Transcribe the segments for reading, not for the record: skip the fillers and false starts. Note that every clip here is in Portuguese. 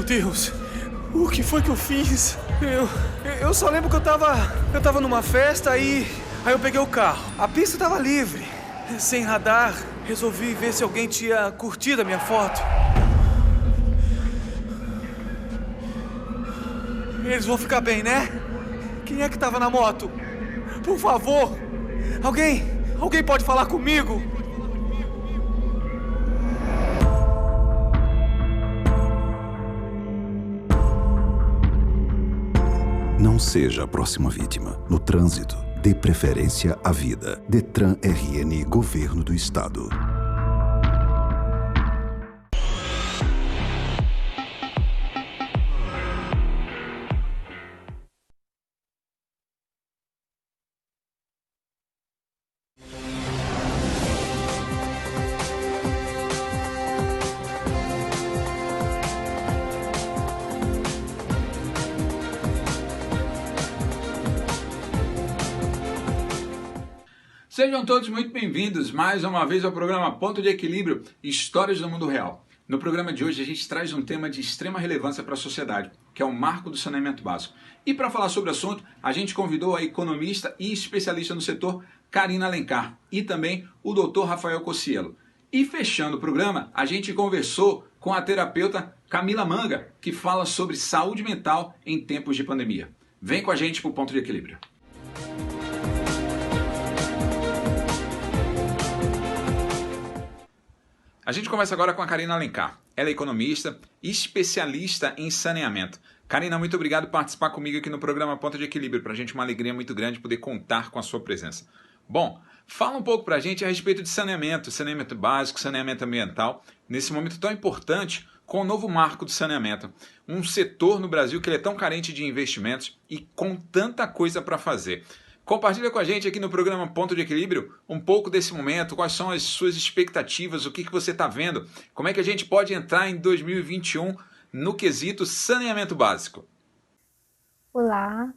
Deus, o que foi que eu fiz? Eu só lembro que eu tava numa festa aí eu peguei o carro. A pista tava livre, sem radar. Resolvi ver se alguém tinha curtido a minha foto. Eles vão ficar bem, né? Quem é que tava na moto? Por favor! Alguém pode falar comigo? Não seja a próxima vítima. No trânsito, dê preferência à vida. Detran RN, Governo do Estado. Sejam todos muito bem-vindos mais uma vez ao programa Ponto de Equilíbrio, Histórias do Mundo Real. No programa de hoje a gente traz um tema de extrema relevância para a sociedade, que é o marco do saneamento básico. E para falar sobre o assunto, a gente convidou a economista e especialista no setor, Karina Alencar, e também o Dr. Rafael Cocielo. E fechando o programa, a gente conversou com a terapeuta Camila Manga, que fala sobre saúde mental em tempos de pandemia. Vem com a gente para o Ponto de Equilíbrio. A gente começa agora com a Karina Alencar. Ela é economista e especialista em saneamento. Karina, muito obrigado por participar comigo aqui no programa Ponto de Equilíbrio. Para a gente é uma alegria muito grande poder contar com a sua presença. Bom, fala um pouco para a gente a respeito de saneamento básico, saneamento ambiental, nesse momento tão importante com o novo marco do saneamento. Um setor no Brasil que ele é tão carente de investimentos e com tanta coisa para fazer. Compartilha com a gente aqui no programa Ponto de Equilíbrio um pouco desse momento, quais são as suas expectativas, o que você está vendo, como é que a gente pode entrar em 2021 no quesito saneamento básico. Olá,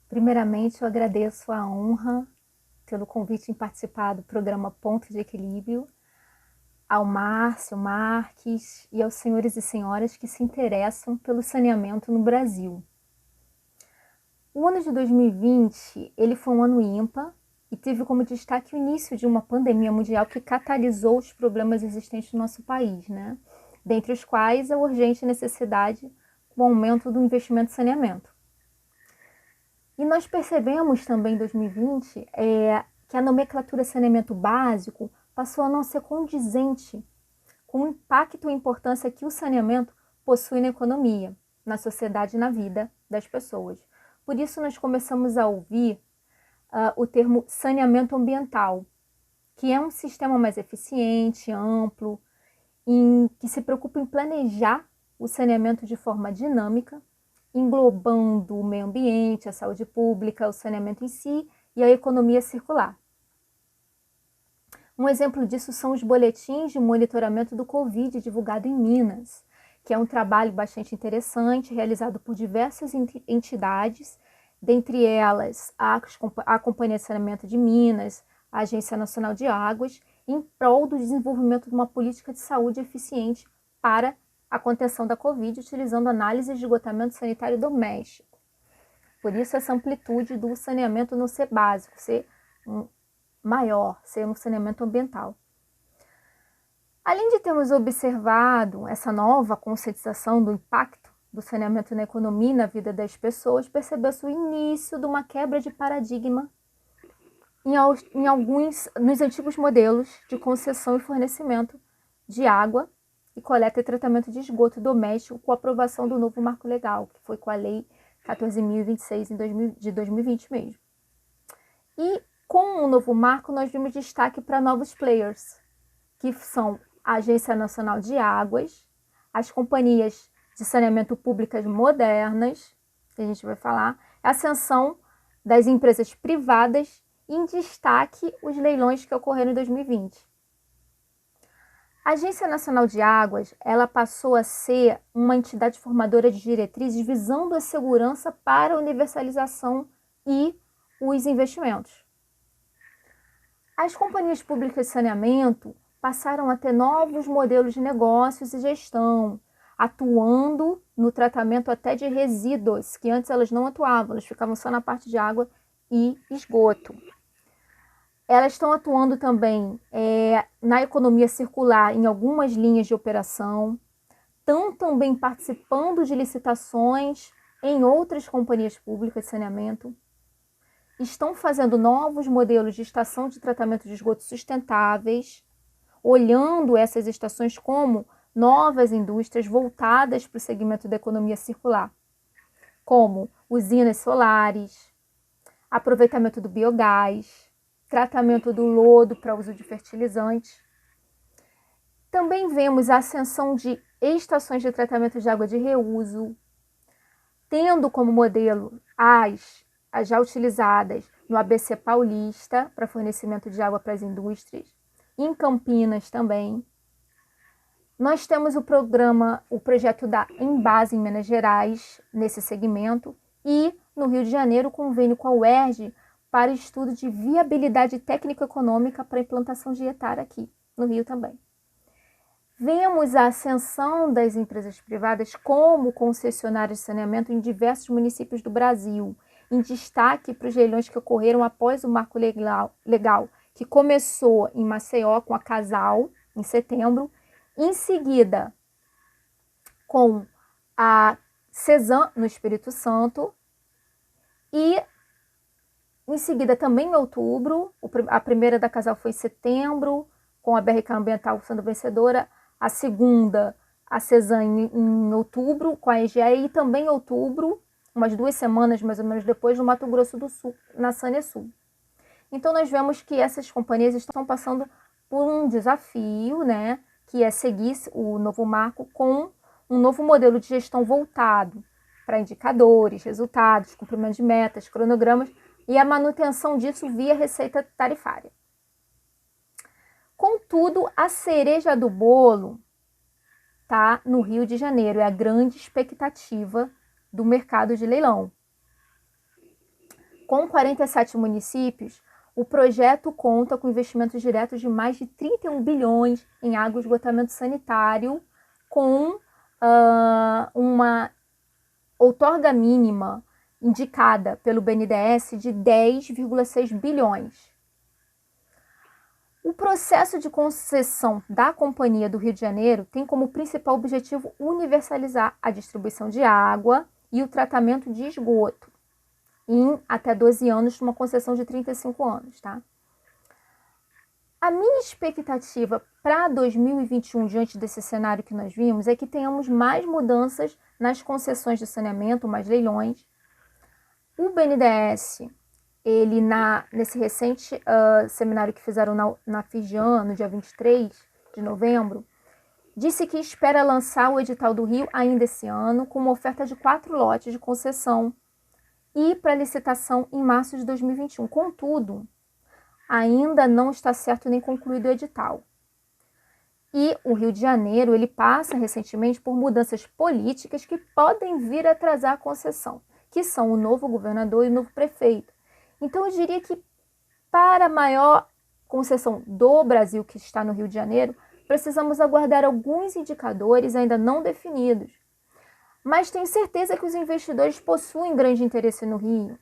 primeiramente eu agradeço a honra pelo convite em participar do programa Ponto de Equilíbrio, ao Márcio Marques e aos senhores e senhoras que se interessam pelo saneamento no Brasil. O ano de 2020, ele foi um ano ímpar e teve como destaque o início de uma pandemia mundial que catalisou os problemas existentes no nosso país, né? Dentre os quais a urgente necessidade do aumento do investimento em saneamento. E nós percebemos também em 2020 que a nomenclatura saneamento básico passou a não ser condizente com o impacto e importância que o saneamento possui na economia, na sociedade e na vida das pessoas. Por isso, nós começamos a ouvir o termo saneamento ambiental, que é um sistema mais eficiente, amplo, que se preocupa em planejar o saneamento de forma dinâmica, englobando o meio ambiente, a saúde pública, o saneamento em si e a economia circular. Um exemplo disso são os boletins de monitoramento do Covid divulgado em Minas, que é um trabalho bastante interessante, realizado por diversas entidades, dentre elas a Companhia de Saneamento de Minas, a Agência Nacional de Águas, em prol do desenvolvimento de uma política de saúde eficiente para a contenção da Covid, utilizando análises de esgotamento sanitário doméstico. Por isso, essa amplitude do saneamento não ser básico, ser maior, ser um saneamento ambiental. Além de termos observado essa nova conscientização do impacto do saneamento na economia e na vida das pessoas, percebeu-se o início de uma quebra de paradigma nos antigos modelos de concessão e fornecimento de água e coleta e tratamento de esgoto doméstico com a aprovação do novo marco legal, que foi com a Lei 14.026 de 2020 mesmo. E com o novo marco, nós vimos destaque para novos players, que são a Agência Nacional de Águas, as companhias de saneamento públicas modernas, que a gente vai falar, a ascensão das empresas privadas e em destaque os leilões que ocorreram em 2020. A Agência Nacional de Águas, ela passou a ser uma entidade formadora de diretrizes visando a segurança para a universalização e os investimentos. As companhias públicas de saneamento passaram a ter novos modelos de negócios e gestão, atuando no tratamento até de resíduos, que antes elas não atuavam, elas ficavam só na parte de água e esgoto. Elas estão atuando também na economia circular em algumas linhas de operação, estão também participando de licitações em outras companhias públicas de saneamento, estão fazendo novos modelos de estação de tratamento de esgoto sustentáveis, olhando essas estações como novas indústrias voltadas para o segmento da economia circular, como usinas solares, aproveitamento do biogás, tratamento do lodo para uso de fertilizantes. Também vemos a ascensão de estações de tratamento de água de reuso, tendo como modelo as já utilizadas no ABC Paulista para fornecimento de água para as indústrias, em Campinas também. Nós temos o projeto da Embasa em Minas Gerais, nesse segmento, e no Rio de Janeiro, o convênio com a UERJ para estudo de viabilidade técnico-econômica para a implantação de ETAR aqui, no Rio também. Vemos a ascensão das empresas privadas como concessionárias de saneamento em diversos municípios do Brasil, em destaque para os leilões que ocorreram após o marco legal, que começou em Maceió com a Casal, em setembro, em seguida com a Cesan, no Espírito Santo, e em seguida também em outubro, a primeira da Casal foi em setembro, com a BRK Ambiental sendo vencedora, a segunda, a Cesan, em outubro, com a EGE, e também em outubro, umas 2 semanas mais ou menos depois, no Mato Grosso do Sul, na Sanesul. Então nós vemos que essas companhias estão passando por um desafio, né, que é seguir o novo marco com um novo modelo de gestão voltado para indicadores, resultados, cumprimento de metas, cronogramas e a manutenção disso via receita tarifária. Contudo, a cereja do bolo está no Rio de Janeiro, é a grande expectativa do mercado de leilão. Com 47 municípios, o projeto conta com investimentos diretos de mais de 31 bilhões em água e esgotamento sanitário, com uma outorga mínima indicada pelo BNDES de 10,6 bilhões. O processo de concessão da Companhia do Rio de Janeiro tem como principal objetivo universalizar a distribuição de água e o tratamento de esgoto em até 12 anos, numa concessão de 35 anos, tá? A minha expectativa para 2021, diante desse cenário que nós vimos, é que tenhamos mais mudanças nas concessões de saneamento, mais leilões. O BNDES, ele nesse recente seminário que fizeram na Fijan, no dia 23 de novembro, disse que espera lançar o edital do Rio ainda esse ano, com uma oferta de 4 lotes de concessão e para licitação em março de 2021. Contudo, ainda não está certo nem concluído o edital. E o Rio de Janeiro, ele passa recentemente por mudanças políticas que podem vir a atrasar a concessão, que são o novo governador e o novo prefeito. Então, eu diria que para a maior concessão do Brasil, que está no Rio de Janeiro, precisamos aguardar alguns indicadores ainda não definidos. Mas tenho certeza que os investidores possuem grande interesse no Rio.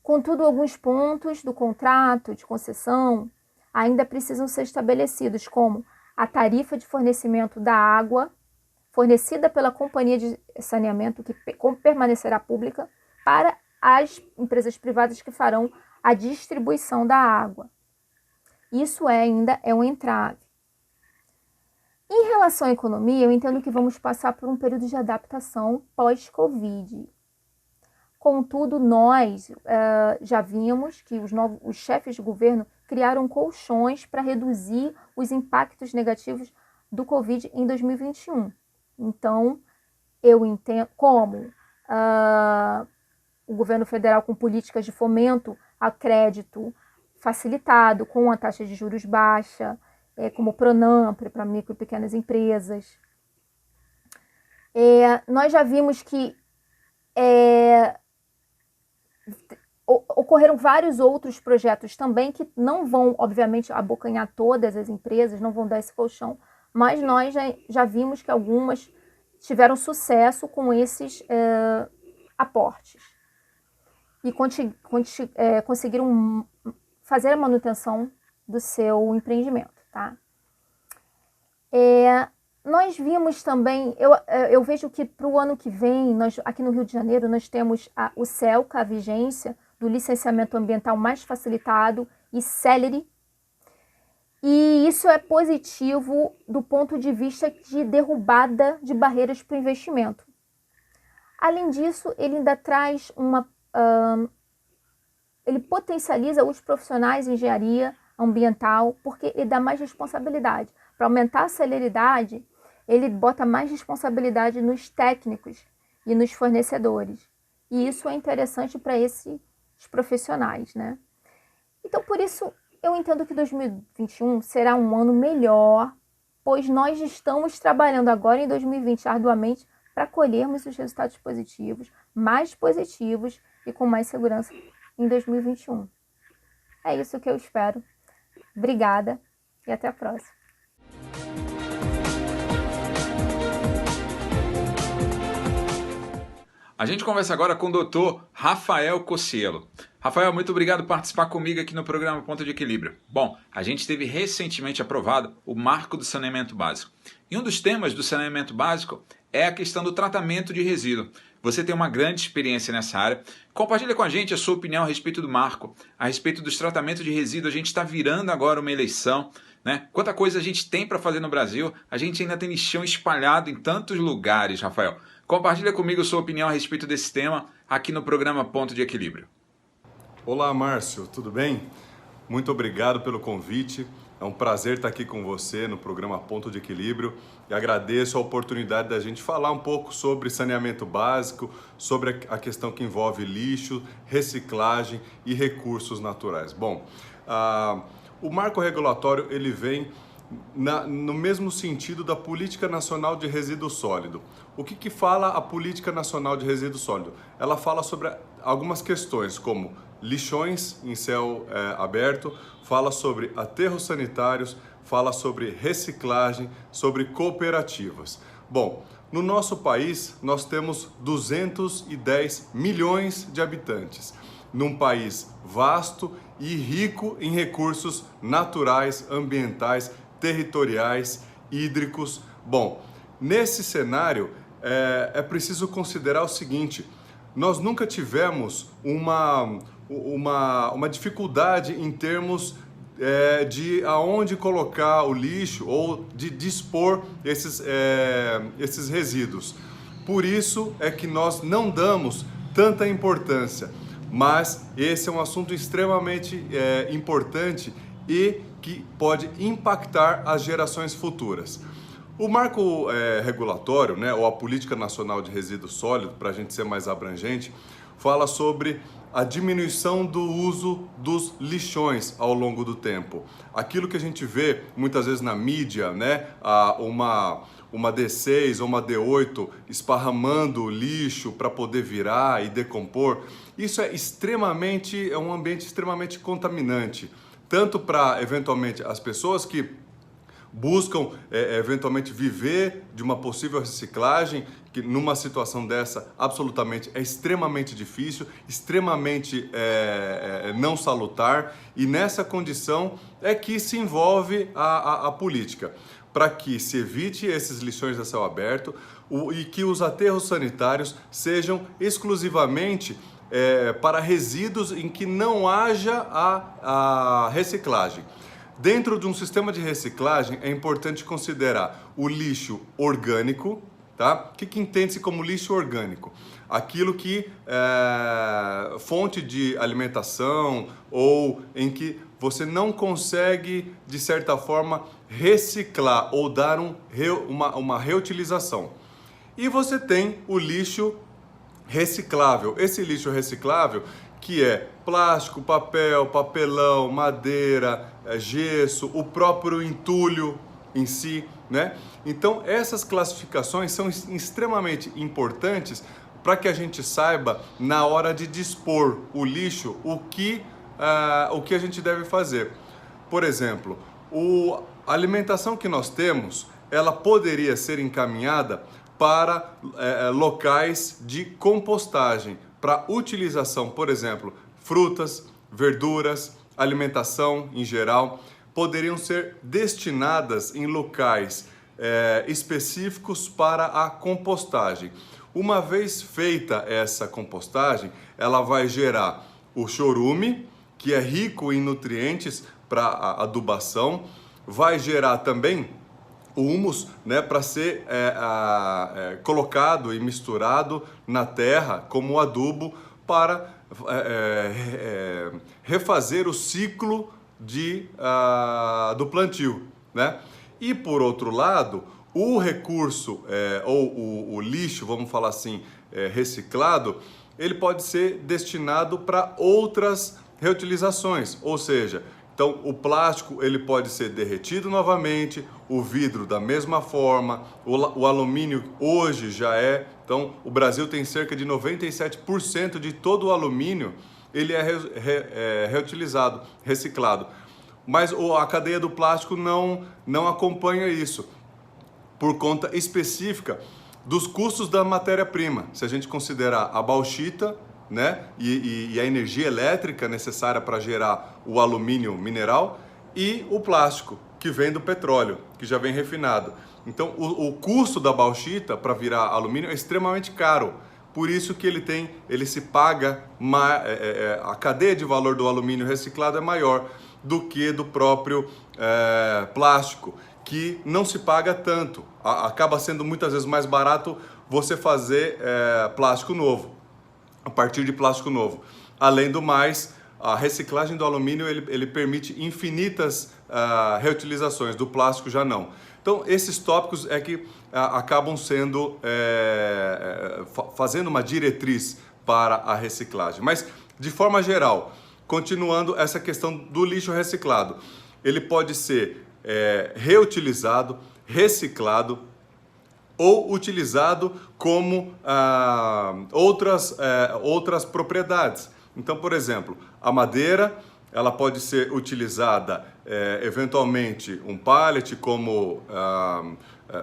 Contudo, alguns pontos do contrato de concessão ainda precisam ser estabelecidos, como a tarifa de fornecimento da água fornecida pela companhia de saneamento, que permanecerá pública, para as empresas privadas que farão a distribuição da água. Isso ainda é um entrave. Em relação à economia, eu entendo que vamos passar por um período de adaptação pós-Covid. Contudo, nós já vimos que os chefes de governo criaram colchões para reduzir os impactos negativos do Covid em 2021. Então, eu entendo como o governo federal com políticas de fomento a crédito facilitado, com a taxa de juros baixa, como o Pronamp para micro e pequenas empresas. Nós já vimos que ocorreram vários outros projetos também que não vão, obviamente, abocanhar todas as empresas, não vão dar esse colchão, mas nós já vimos que algumas tiveram sucesso com esses aportes e conseguiram fazer a manutenção do seu empreendimento, tá? Nós vimos também, eu vejo que para o ano que vem, aqui no Rio de Janeiro, nós temos o CELCA, a vigência do licenciamento ambiental mais facilitado e célere. E isso é positivo do ponto de vista de derrubada de barreiras para o investimento. Além disso, ele ainda traz ele potencializa os profissionais de engenharia ambiental, porque ele dá mais responsabilidade. Para aumentar a celeridade, ele bota mais responsabilidade nos técnicos e nos fornecedores. E isso é interessante para esses profissionais, né? Então, por isso, eu entendo que 2021 será um ano melhor, pois nós estamos trabalhando agora em 2020 arduamente para colhermos os resultados positivos, mais positivos e com mais segurança em 2021. É isso que eu espero. Obrigada e até a próxima. A gente conversa agora com o Dr. Rafael Cocielo. Rafael, muito obrigado por participar comigo aqui no programa Ponto de Equilíbrio. Bom, a gente teve recentemente aprovado o Marco do Saneamento Básico. E um dos temas do saneamento básico é a questão do tratamento de resíduo. Você tem uma grande experiência nessa área. Compartilha com a gente a sua opinião a respeito do marco, a respeito dos tratamentos de resíduo. A gente está virando agora uma eleição, né? Quanta coisa a gente tem para fazer no Brasil, a gente ainda tem lixão espalhado em tantos lugares, Rafael. Compartilha comigo a sua opinião a respeito desse tema aqui no programa Ponto de Equilíbrio. Olá, Márcio, tudo bem? Muito obrigado pelo convite. É um prazer estar aqui com você no programa Ponto de Equilíbrio e agradeço a oportunidade da gente falar um pouco sobre saneamento básico, sobre a questão que envolve lixo, reciclagem e recursos naturais. Bom, o marco regulatório ele vem no mesmo sentido da Política Nacional de Resíduo Sólido. O que fala a Política Nacional de Resíduo Sólido? Ela fala sobre algumas questões como lixões em céu aberto, fala sobre aterros sanitários, fala sobre reciclagem, sobre cooperativas. Bom, no nosso país nós temos 210 milhões de habitantes, num país vasto e rico em recursos naturais, ambientais, territoriais, hídricos. Bom, nesse cenário é preciso considerar o seguinte: nós nunca tivemos uma dificuldade em termos de aonde colocar o lixo ou de dispor esses resíduos. Por isso é que nós não damos tanta importância, mas esse é um assunto extremamente importante e que pode impactar as gerações futuras. O marco regulatório, né, ou a Política Nacional de Resíduo Sólido, para a gente ser mais abrangente, fala sobre a diminuição do uso dos lixões ao longo do tempo. Aquilo que a gente vê muitas vezes na mídia, né, uma D6 ou uma D8 esparramando lixo para poder virar e decompor, isso é um ambiente extremamente contaminante, tanto para eventualmente as pessoas que buscam eventualmente viver de uma possível reciclagem, que numa situação dessa absolutamente é extremamente difícil, extremamente não salutar, e nessa condição é que se envolve a política, para que se evite esses lixões a céu aberto e que os aterros sanitários sejam exclusivamente para resíduos em que não haja a reciclagem. Dentro de um sistema de reciclagem é importante considerar o lixo orgânico, tá? O que entende-se como lixo orgânico? Aquilo que é fonte de alimentação ou em que você não consegue, de certa forma, reciclar ou dar uma reutilização. E você tem o lixo reciclável. Esse lixo reciclável que é plástico, papel, papelão, madeira, gesso, o próprio entulho em si, né? Então essas classificações são extremamente importantes para que a gente saiba, na hora de dispor o lixo, o que a gente deve fazer. Por exemplo, a alimentação que nós temos, ela poderia ser encaminhada para locais de compostagem, para utilização, por exemplo, frutas, verduras, alimentação em geral, poderiam ser destinadas em locais específicos para a compostagem. Uma vez feita essa compostagem, ela vai gerar o chorume, que é rico em nutrientes para a adubação, vai gerar também o humus, né, para ser colocado e misturado na terra como adubo para refazer o ciclo do plantio, né? E por outro lado, o recurso ou o lixo, vamos falar assim, reciclado, ele pode ser destinado para outras reutilizações, ou seja, então o plástico ele pode ser derretido novamente, o vidro da mesma forma, o alumínio hoje já é, então o Brasil tem cerca de 97% de todo o alumínio, ele é reutilizado, reciclado, mas a cadeia do plástico não acompanha isso, por conta específica dos custos da matéria-prima. Se a gente considerar a bauxita, né, e a energia elétrica necessária para gerar o alumínio mineral e o plástico, que vem do petróleo, que já vem refinado. Então, o custo da bauxita para virar alumínio é extremamente caro. Por isso que ele se paga, a cadeia de valor do alumínio reciclado é maior do que do próprio plástico, que não se paga tanto. Acaba sendo muitas vezes mais barato você fazer plástico novo, a partir de plástico novo. Além do mais, a reciclagem do alumínio ele permite infinitas reutilizações, do plástico já não. Então, esses tópicos é que acabam sendo, fazendo uma diretriz para a reciclagem. Mas, de forma geral, continuando essa questão do lixo reciclado, ele pode ser reutilizado, reciclado ou utilizado como outras propriedades. Então, por exemplo, a madeira, ela pode ser utilizada eventualmente um pallet como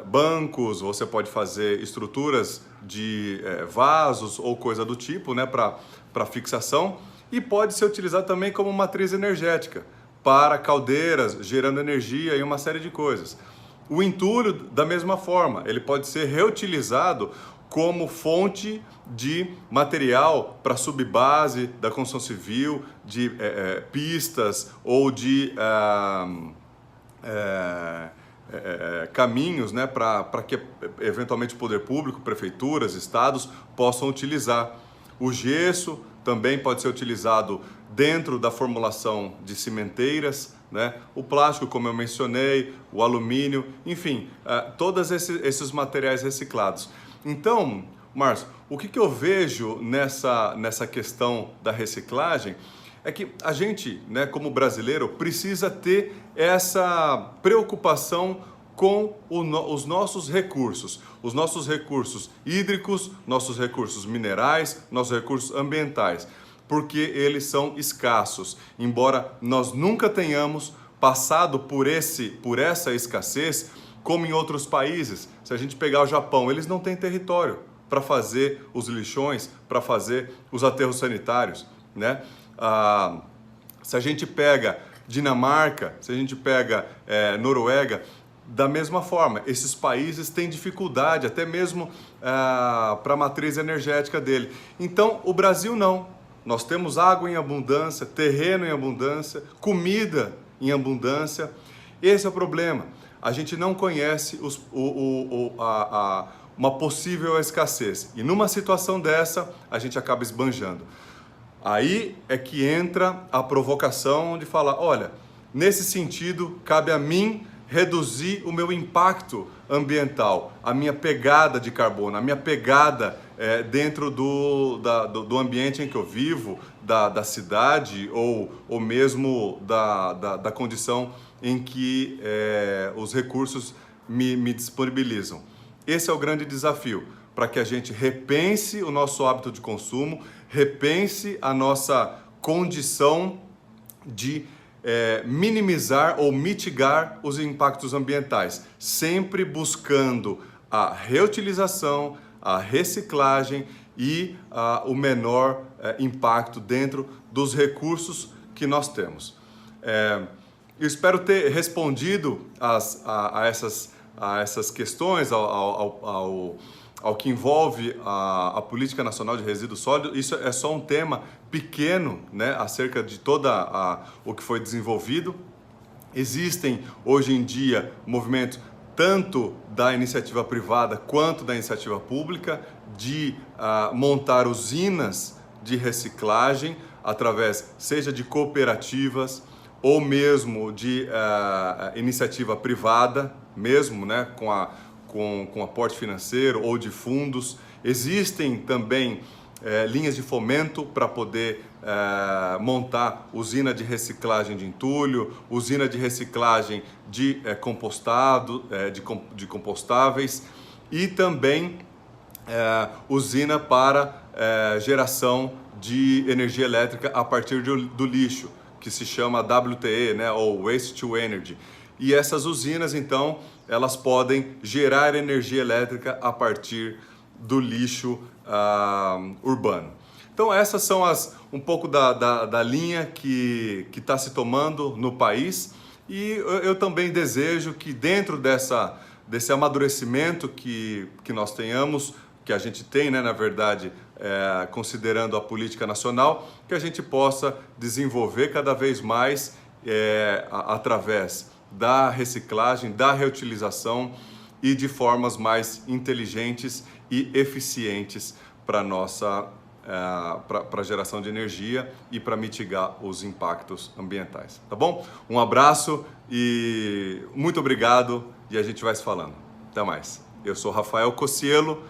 bancos, você pode fazer estruturas de vasos ou coisa do tipo, né, para fixação, e pode ser utilizado também como matriz energética para caldeiras, gerando energia e uma série de coisas. O entulho, da mesma forma, ele pode ser reutilizado como fonte de material para subbase da construção civil, de pistas ou de caminhos, né, para que eventualmente o poder público, prefeituras, estados possam utilizar. O gesso também pode ser utilizado dentro da formulação de cimenteiras, né? O plástico, como eu mencionei, o alumínio, enfim, todos esses materiais reciclados. Então, Márcio, o que eu vejo nessa questão da reciclagem é que a gente, né, como brasileiro, precisa ter essa preocupação com os nossos recursos hídricos, nossos recursos minerais, nossos recursos ambientais, porque eles são escassos. Embora nós nunca tenhamos passado por essa escassez, como em outros países. Se a gente pegar o Japão, eles não têm território para fazer os lixões, para fazer os aterros sanitários, né? Se a gente pega Dinamarca, se a gente pega Noruega, da mesma forma, esses países têm dificuldade até mesmo para a matriz energética dele. Então, o Brasil não. Nós temos água em abundância, terreno em abundância, comida em abundância. Esse é o problema. A gente não conhece uma possível escassez. E numa situação dessa, a gente acaba esbanjando. Aí é que entra a provocação de falar, olha, nesse sentido, cabe a mim reduzir o meu impacto ambiental, a minha pegada de carbono, a minha pegada dentro do ambiente em que eu vivo, da cidade ou mesmo da condição em que os recursos me disponibilizam. Esse é o grande desafio, para que a gente repense o nosso hábito de consumo, repense a nossa condição de minimizar ou mitigar os impactos ambientais, sempre buscando a reutilização, a reciclagem e o menor impacto dentro dos recursos que nós temos. Eu espero ter respondido a essas questões, ao que envolve a Política Nacional de Resíduos Sólidos. Isso é só um tema pequeno, né, acerca de toda o que foi desenvolvido. Existem hoje em dia movimentos tanto da iniciativa privada quanto da iniciativa pública de montar usinas de reciclagem através, seja de cooperativas ou mesmo de iniciativa privada, mesmo, né, com aporte financeiro ou de fundos. Existem também linhas de fomento para poder montar usina de reciclagem de entulho, usina de reciclagem de de compostáveis e também usina para geração de energia elétrica a partir do lixo, que se chama WTE, né, ou Waste to Energy. E essas usinas, então, elas podem gerar energia elétrica a partir do lixo urbano. Então essas são um pouco da linha que está se tomando no país, e eu também desejo que dentro desse amadurecimento que nós tenhamos, que a gente tem, né, na verdade, considerando a política nacional, que a gente possa desenvolver cada vez mais através da reciclagem, da reutilização e de formas mais inteligentes e eficientes para a geração de energia e para mitigar os impactos ambientais. Tá bom? Um abraço e muito obrigado, e a gente vai se falando. Até mais. Eu sou Rafael Cocielo,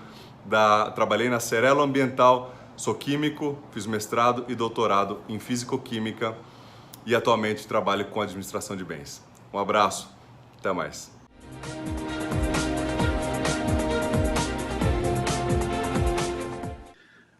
trabalhei na Cerelo Ambiental, sou químico, fiz mestrado e doutorado em Físico-Química e atualmente trabalho com administração de bens. Um abraço, até mais.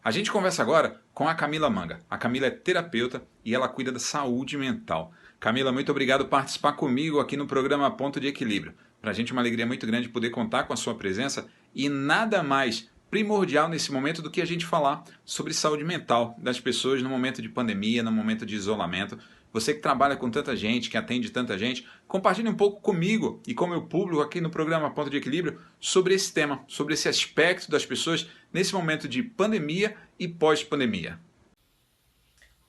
A gente conversa agora com a Camila Manga. A Camila é terapeuta e ela cuida da saúde mental. Camila, muito obrigado por participar comigo aqui no programa Ponto de Equilíbrio. Para a gente é uma alegria muito grande poder contar com a sua presença, e nada mais primordial nesse momento do que a gente falar sobre saúde mental das pessoas no momento de pandemia, no momento de isolamento. Você que trabalha com tanta gente, que atende tanta gente, compartilhe um pouco comigo e com o meu público aqui no programa Ponto de Equilíbrio sobre esse tema, sobre esse aspecto das pessoas nesse momento de pandemia e pós-pandemia.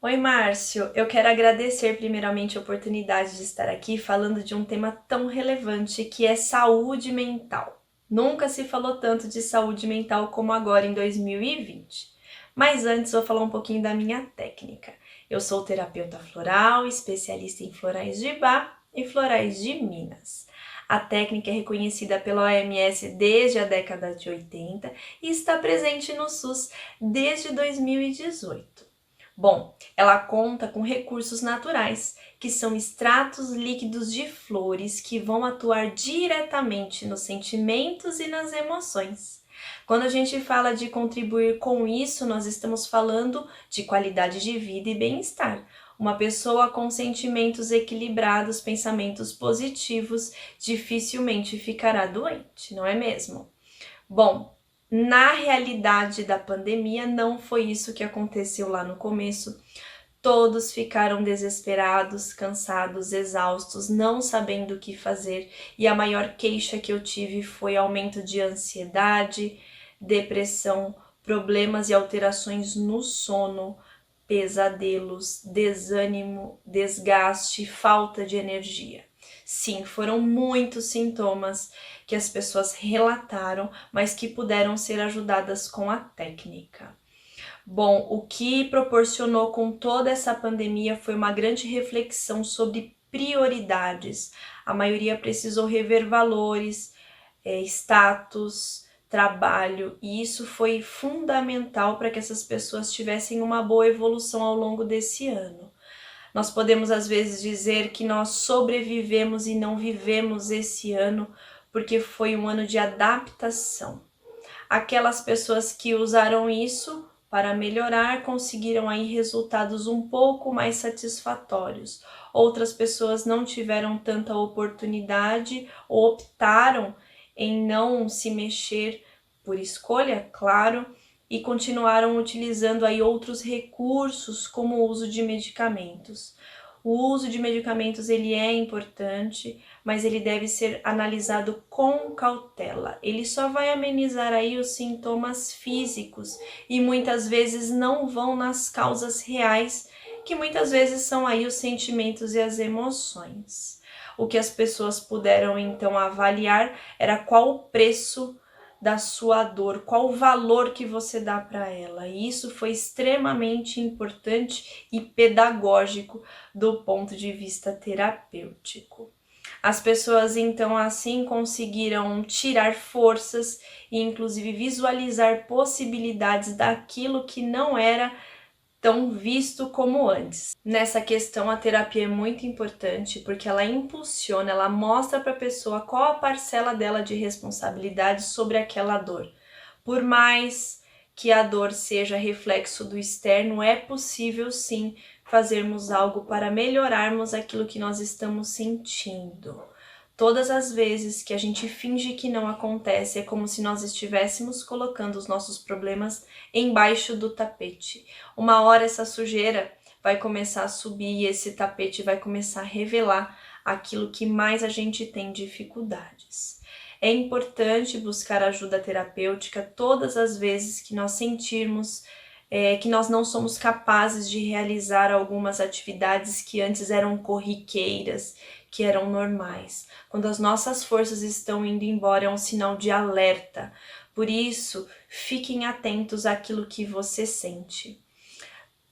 Oi, Márcio. Eu quero agradecer primeiramente a oportunidade de estar aqui falando de um tema tão relevante que é saúde mental. Nunca se falou tanto de saúde mental como agora em 2020. Mas antes vou falar um pouquinho da minha técnica. Eu sou terapeuta floral, especialista em florais de Bach e florais de Minas. A técnica é reconhecida pela OMS desde a década de 80 e está presente no SUS desde 2018. Bom, ela conta com recursos naturais, que são extratos líquidos de flores que vão atuar diretamente nos sentimentos e nas emoções. Quando a gente fala de contribuir com isso, nós estamos falando de qualidade de vida e bem-estar. Uma pessoa com sentimentos equilibrados, pensamentos positivos, dificilmente ficará doente, não é mesmo? Bom, na realidade da pandemia, não foi isso que aconteceu lá no começo. Todos ficaram desesperados, cansados, exaustos, não sabendo o que fazer, e a maior queixa que eu tive foi aumento de ansiedade, depressão, problemas e alterações no sono, pesadelos, desânimo, desgaste, falta de energia. Sim, foram muitos sintomas que as pessoas relataram, mas que puderam ser ajudadas com a técnica. Bom, o que proporcionou com toda essa pandemia foi uma grande reflexão sobre prioridades. A maioria precisou rever valores, status, trabalho, e isso foi fundamental para que essas pessoas tivessem uma boa evolução ao longo desse ano. Nós podemos às vezes dizer que nós sobrevivemos e não vivemos esse ano porque foi um ano de adaptação. Aquelas pessoas que usaram isso para melhorar conseguiram aí resultados um pouco mais satisfatórios. Outras pessoas não tiveram tanta oportunidade ou optaram em não se mexer por escolha, claro, e continuaram utilizando aí outros recursos como o uso de medicamentos. O uso de medicamentos ele é importante, mas ele deve ser analisado com cautela. Ele só vai amenizar aí os sintomas físicos e muitas vezes não vão nas causas reais, que muitas vezes são aí os sentimentos e as emoções. O que as pessoas puderam então avaliar era qual o preço da sua dor, qual o valor que você dá para ela. E isso foi extremamente importante e pedagógico do ponto de vista terapêutico. As pessoas então assim conseguiram tirar forças e inclusive visualizar possibilidades daquilo que não era tão visto como antes. Nessa questão, a terapia é muito importante porque ela impulsiona, ela mostra para a pessoa qual a parcela dela de responsabilidade sobre aquela dor. Por mais que a dor seja reflexo do externo, é possível sim fazermos algo para melhorarmos aquilo que nós estamos sentindo. Todas as vezes que a gente finge que não acontece, é como se nós estivéssemos colocando os nossos problemas embaixo do tapete. Uma hora essa sujeira vai começar a subir e esse tapete vai começar a revelar aquilo que mais a gente tem dificuldades. É importante buscar ajuda terapêutica todas as vezes que nós sentirmos que nós não somos capazes de realizar algumas atividades que antes eram corriqueiras, que eram normais. Quando as nossas forças estão indo embora, é um sinal de alerta. Por isso, fiquem atentos àquilo que você sente.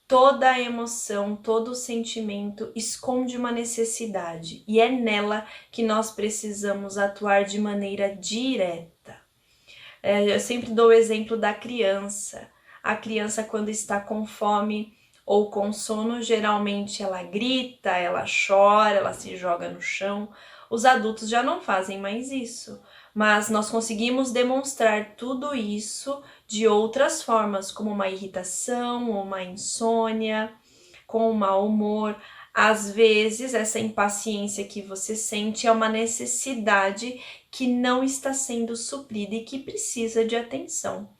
Toda a emoção, todo o sentimento esconde uma necessidade e é nela que nós precisamos atuar de maneira direta. Eu sempre dou o exemplo da criança. A criança, quando está com fome ou com sono, geralmente ela grita, ela chora, ela se joga no chão. Os adultos já não fazem mais isso, mas nós conseguimos demonstrar tudo isso de outras formas, como uma irritação, uma insônia, com um mau humor. Às vezes, essa impaciência que você sente é uma necessidade que não está sendo suprida e que precisa de atenção.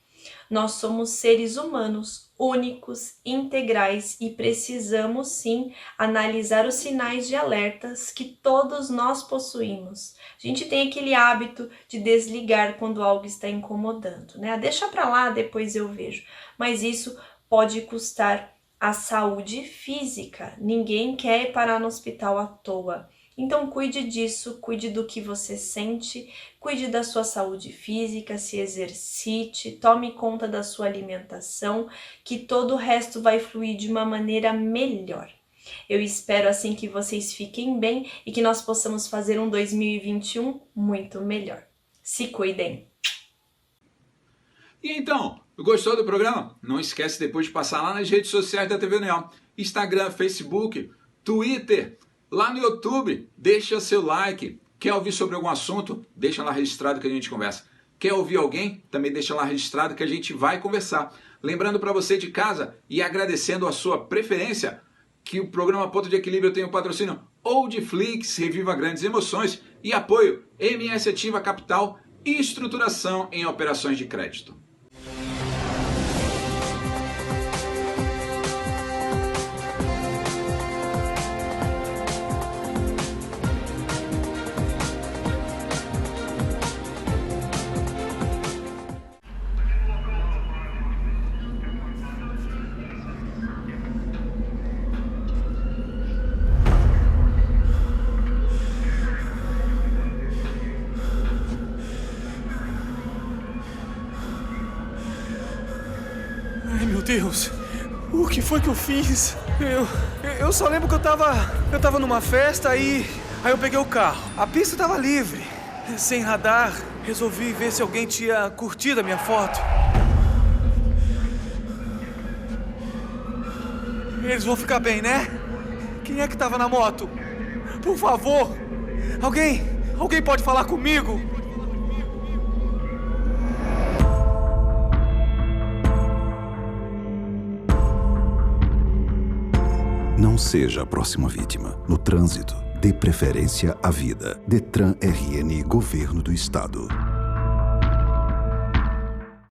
Nós somos seres humanos, únicos, integrais e precisamos sim analisar os sinais de alertas que todos nós possuímos. A gente tem aquele hábito de desligar quando algo está incomodando, né? Deixa pra lá, depois eu vejo. Mas isso pode custar a saúde física. Ninguém quer parar no hospital à toa. Então cuide disso, cuide do que você sente, cuide da sua saúde física, se exercite, tome conta da sua alimentação, que todo o resto vai fluir de uma maneira melhor. Eu espero assim que vocês fiquem bem e que nós possamos fazer um 2021 muito melhor. Se cuidem! E então, gostou do programa? Não esquece depois de passar lá nas redes sociais da TV União, Instagram, Facebook, Twitter, lá no YouTube, deixa seu like. Quer ouvir sobre algum assunto? Deixa lá registrado que a gente conversa. Quer ouvir alguém? Também deixa lá registrado que a gente vai conversar. Lembrando para você de casa e agradecendo a sua preferência, que o programa Ponto de Equilíbrio tem o patrocínio Oldflix, Reviva Grandes Emoções e apoio MS Ativa Capital e estruturação em operações de crédito. Ai, meu Deus, o que foi que eu fiz? Eu só lembro que eu tava numa festa aí eu peguei o carro. A pista tava livre, sem radar. Resolvi ver se alguém tinha curtido a minha foto. Eles vão ficar bem, né? Quem é que tava na moto? Por favor, alguém pode falar comigo? Não seja a próxima vítima. No trânsito, dê preferência à vida. Detran RN, Governo do Estado.